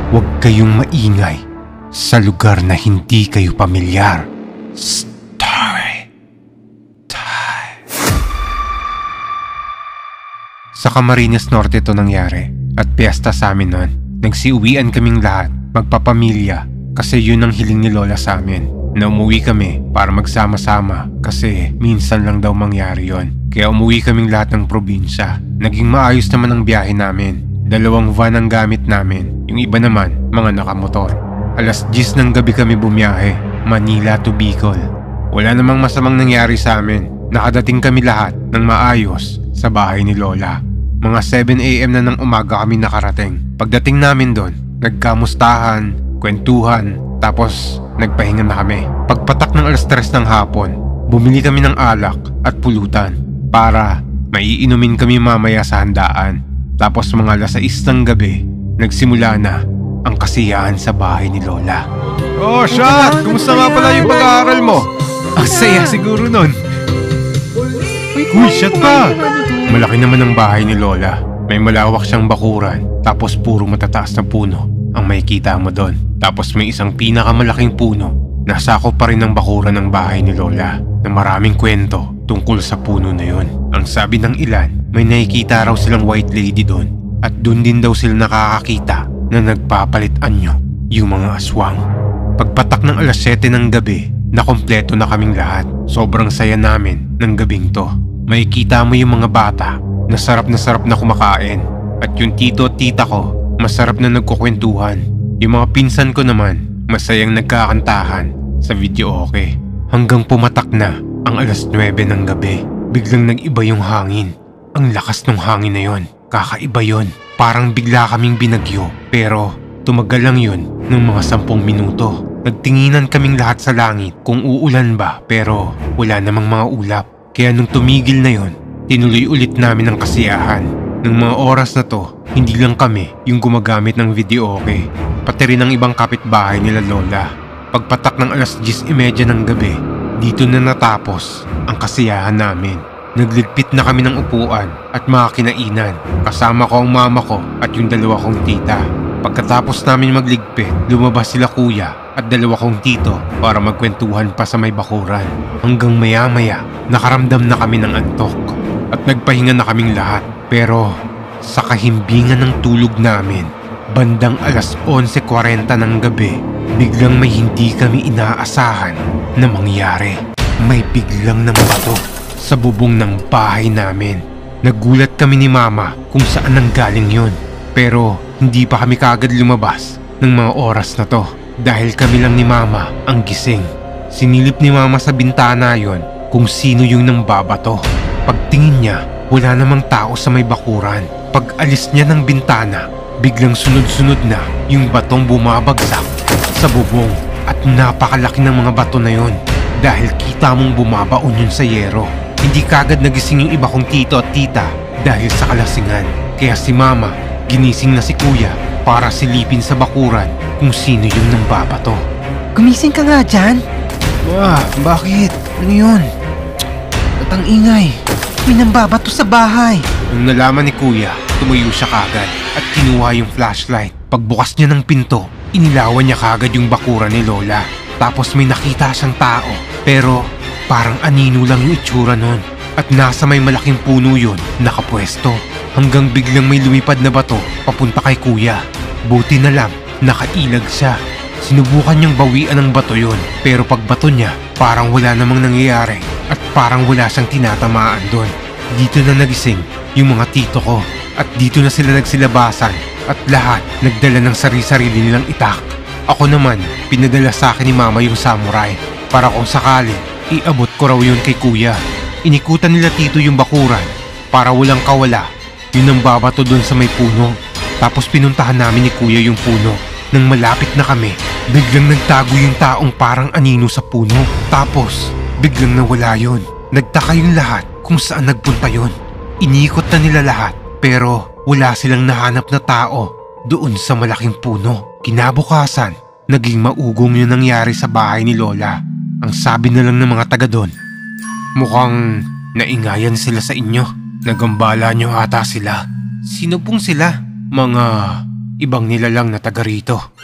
Huwag kayong maingay sa lugar na hindi kayo pamilyar. Story time. Sa Camarines Norte ito nangyari at piyesta sa amin nun. Nagsiuwian kaming lahat, magpapamilya, kasi yun ang hiling ni Lola sa amin. Na umuwi kami para magsama-sama kasi minsan lang daw mangyari yon. Kaya umuwi kaming lahat ng probinsya. Naging maayos naman ang biyahe namin. 2 van ang gamit namin, yung iba naman mga nakamotor. Alas 10 ng gabi kami bumiyahe, Manila to Bicol. Wala namang masamang nangyari sa amin. Nakadating kami lahat ng maayos sa bahay ni Lola. Mga 7 AM na ng umaga kami nakarating. Pagdating namin doon, nagkamustahan, kwentuhan, tapos nagpahinga na kami. Pagpatak ng alas 3 ng hapon, bumili kami ng alak at pulutan para maiinumin kami mamaya sa handaan. Tapos mga alas 6 ng gabi, nagsimula na ang kasiyahan sa bahay ni Lola. Oh, Shot! Kumusta nga pala yung pag-aaral mo? Ang saya siguro nun. Uy, Shot pa! Malaki naman ang bahay ni Lola. May malawak siyang bakuran, tapos puro matataas na puno ang makikita mo doon. Tapos may isang pinakamalaking puno na sakop pa rin ng bakuran ng bahay ni Lola na maraming kwento tungkol sa puno na yon. Ang sabi ng ilan, may nakikita raw silang white lady doon at doon din daw sila nakakakita na nagpapalit anyo yung mga aswang. Pagpatak ng alas 7 ng gabi, nakompleto na kaming lahat. Sobrang saya namin ng gabing to. Makikita mo yung mga bata na sarap na kumakain at yung tito at tita ko masarap na nagkukwentuhan. Yung mga pinsan ko naman masayang nagkakantahan sa video okay. Hanggang pumatak na ang alas 9 ng gabi, biglang nag-iba yung hangin. Ang lakas ng hangin na yon, kakaiba yon. Parang bigla kaming binagyo, pero tumagal lang yun ng mga 10 minuto. Nagtinginan kaming lahat sa langit kung uulan ba, pero wala namang mga ulap. Kaya nung tumigil na yon, tinuloy ulit namin ang kasiyahan. Nung mga oras na to, hindi lang kami yung gumagamit ng video okay, pati rin ang ibang kapitbahay nila Lola. Pagpatak ng alas 10:30 ng gabi, dito na natapos ang kasiyahan namin. Nagligpit na kami ng upuan at mga kinainan. Kasama ko ang mama ko at yung 2 kong tita. Pagkatapos namin magligpit, lumabas sila kuya at 2 kong tito para magkwentuhan pa sa may bakuran. Hanggang maya-maya, nakaramdam na kami ng antok at nagpahinga na kaming lahat. Pero sa kahimbingan ng tulog namin, bandang alas 11:40 ng gabi, biglang may hindi kami inaasahan na mangyari. May biglang namato sa bubong ng bahay namin. Nagulat kami ni mama kung saan nanggaling yun. Pero hindi pa kami kaagad lumabas ng mga oras na to dahil kami lang ni mama ang gising. Sinilip ni mama sa bintana yon kung sino yung nangbabato. Pagtingin niya, wala namang tao sa may bakuran. Pag alis niya ng bintana, biglang sunod-sunod na yung batong bumabagsak sa bubong. At napakalaki ng mga bato na yon dahil kita mong bumabaon yun sa yero. Hindi kagad nagising yung iba kong tito at tita dahil sa kalasingan. Kaya si mama, ginising na si kuya para silipin sa bakuran kung sino yung nangbabato. Gumising ka nga dyan? Bakit? Ano yun? Ba't ang ingay? May nambabato sa bahay. Nung nalaman ni kuya, tumuyo siya kagad at kinuha yung flashlight. Pagbukas niya ng pinto, inilawan niya kagad yung bakuran ni Lola. Tapos may nakita siyang tao, pero parang anino lang yung itsura nun. At nasa may malaking puno yun, nakapwesto. Hanggang biglang may lumipad na bato papunta kay kuya. Buti na lang, nakailag siya. Sinubukan niyang bawian ng bato yun, pero pagbato niya, parang wala namang nangyayari at parang wala siyang tinatamaan doon. Dito na nagising yung mga tito ko at dito na sila nagsilabasan at lahat nagdala ng sarili-sarili nilang itak. Ako naman, pinadala sa akin ni mama yung samurai para kung sakali, iabot ko raw yun kay kuya. Inikutan nila tito yung bakuran para walang kawala yun ang babato doon sa may puno. Tapos pinuntahan namin ni kuya yung puno. Nang malapit na kami, biglang nagtago yung taong parang anino sa puno. Tapos biglang nawala yun. Nagtaka yung lahat kung saan nagpunta yun. Inikot na nila lahat pero wala silang nahanap na tao doon sa malaking puno. Kinabukasan, naging maugong yung nangyari sa bahay ni Lola. Ang sabi na lang ng mga taga doon, mukhang naingayan sila sa inyo. Nagambala nyo ata sila. Sino pong sila? Mga ibang nilalang na taga rito.